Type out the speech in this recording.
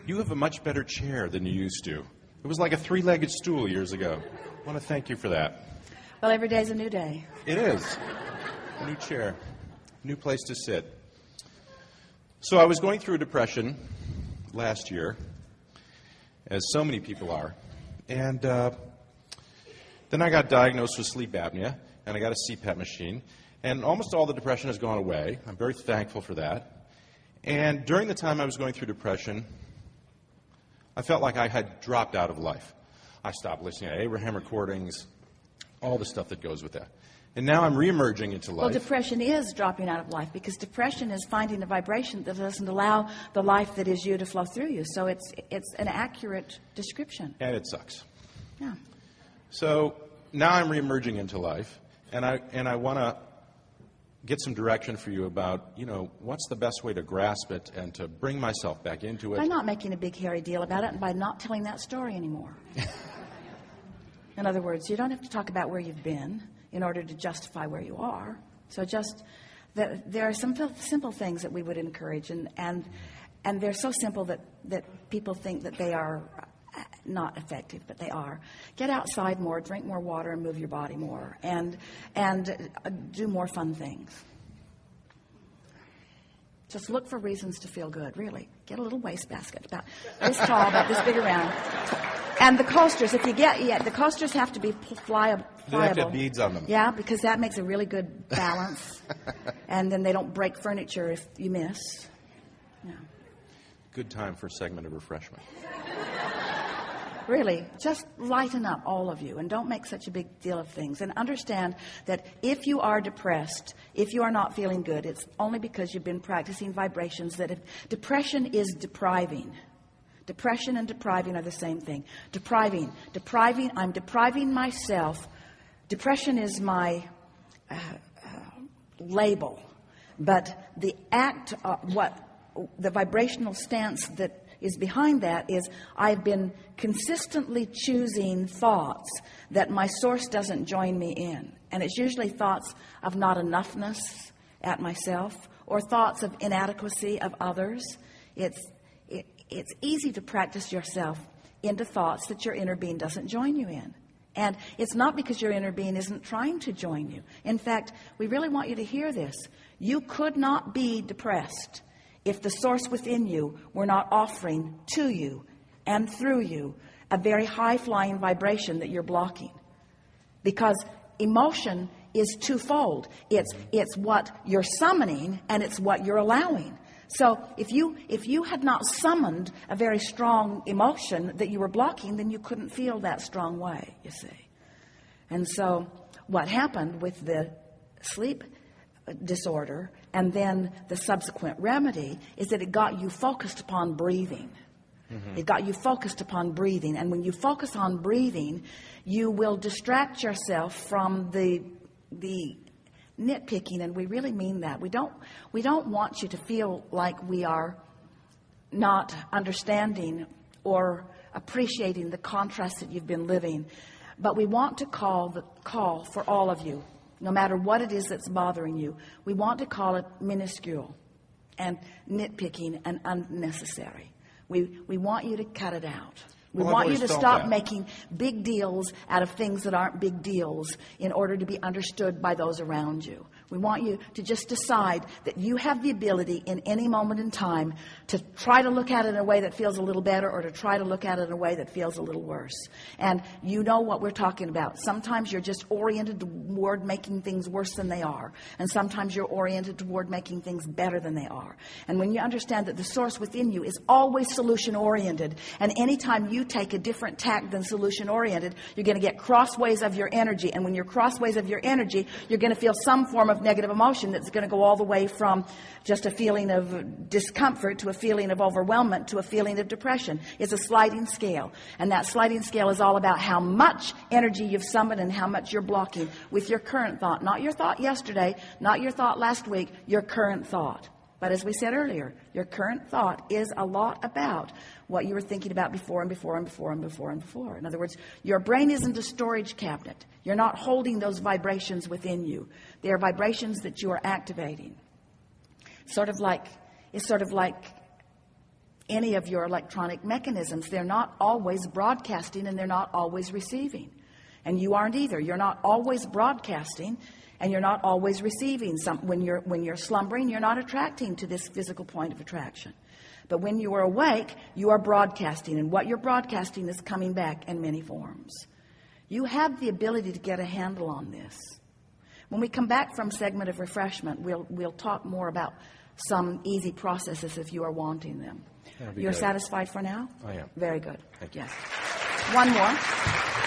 You have a much better chair than you used to. It was like a three-legged stool years ago. I want to thank you for that. Well, every day's a new day. It is. A new chair. New place to sit. So I was going through a depression last year, as so many people are. And then I got diagnosed with sleep apnea, and I got a CPAP machine. And almost all the depression has gone away. I'm very thankful for that. And during the time I was going through depression, I felt like I had dropped out of life. I stopped listening to Abraham recordings, all the stuff that goes with that. And now I'm reemerging into life. Well, depression is dropping out of life, because depression is finding a vibration that doesn't allow the life that is you to flow through you. So it's an accurate description. And it sucks. Yeah. So now I'm reemerging into life, and I want to get some direction for you about, what's the best way to grasp it and to bring myself back into it. By not making a big hairy deal about it, and by not telling that story anymore. In other words, you don't have to talk about where you've been in order to justify where you are. So just there are some simple things that we would encourage, and they're so simple that people think that they are not effective, but they are. Get outside more, drink more water, and move your body more, and do more fun things. Just look for reasons to feel good, really. Get a little wastebasket about this tall, about this big around. And the coasters, the coasters have to be pliable. They have to have beads on them. Yeah, because that makes a really good balance. And then they don't break furniture if you miss. Yeah. Good time for a segment of refreshment. Really, just lighten up, all of you, and don't make such a big deal of things. And understand that if you are depressed, if you are not feeling good, it's only because you've been practicing vibrations depression is depriving. Depression and depriving are the same thing. Depriving, I'm depriving myself. Depression is my label. But the act, the vibrational stance that is behind that is I've been consistently choosing thoughts that my source doesn't join me in. And it's usually thoughts of not enoughness at myself, or thoughts of inadequacy of others. It's easy to practice yourself into thoughts that your inner being doesn't join you in. And it's not because your inner being isn't trying to join you. In fact, we really want you to hear this. You could not be depressed if the source within you were not offering to you and through you a very high-flying vibration that you're blocking. Because emotion is twofold. It's what you're summoning, and it's what you're allowing. So if you had not summoned a very strong emotion that you were blocking, then you couldn't feel that strong way, you see. And so what happened with the sleep disorder and then the subsequent remedy is that it got you focused upon breathing. Mm-hmm. It got you focused upon breathing. And when you focus on breathing, you will distract yourself from the nitpicking, and we really mean that. We don't want you to feel like we are not understanding or appreciating the contrast that you've been living. But we want to call for all of you, no matter what it is that's bothering you. We want to call it minuscule and nitpicking and unnecessary. We want you to cut it out. We want you to stop making big deals out of things that aren't big deals in order to be understood by those around you. We want you to just decide that you have the ability in any moment in time to try to look at it in a way that feels a little better, or to try to look at it in a way that feels a little worse. And you know what we're talking about. Sometimes you're just oriented toward making things worse than they are. And sometimes you're oriented toward making things better than they are. And when you understand that the source within you is always solution-oriented, and anytime you take a different tack than solution-oriented, you're going to get crossways of your energy. And when you're crossways of your energy, you're going to feel some form of negative emotion that's going to go all the way from just a feeling of discomfort to a feeling of overwhelmment to a feeling of depression. It's a sliding scale. And that sliding scale is all about how much energy you've summoned and how much you're blocking with your current thought. Not your thought yesterday, not your thought last week, your current thought. But as we said earlier, your current thought is a lot about what you were thinking about before and before and before and before and before. In other words, your brain isn't a storage cabinet. You're not holding those vibrations within you. They are vibrations that you are activating. It's sort of like any of your electronic mechanisms. They're not always broadcasting and they're not always receiving. And you aren't either. You're not always broadcasting and you're not always receiving. When you're slumbering, you're not attracting to this physical point of attraction. But when you are awake, you are broadcasting, and what you're broadcasting is coming back in many forms. You have the ability to get a handle on this. When we come back from segment of refreshment, we'll talk more about some easy processes if you are wanting them. You're good. satisfied for now? I am. Very good. Thank you. Yes. One more.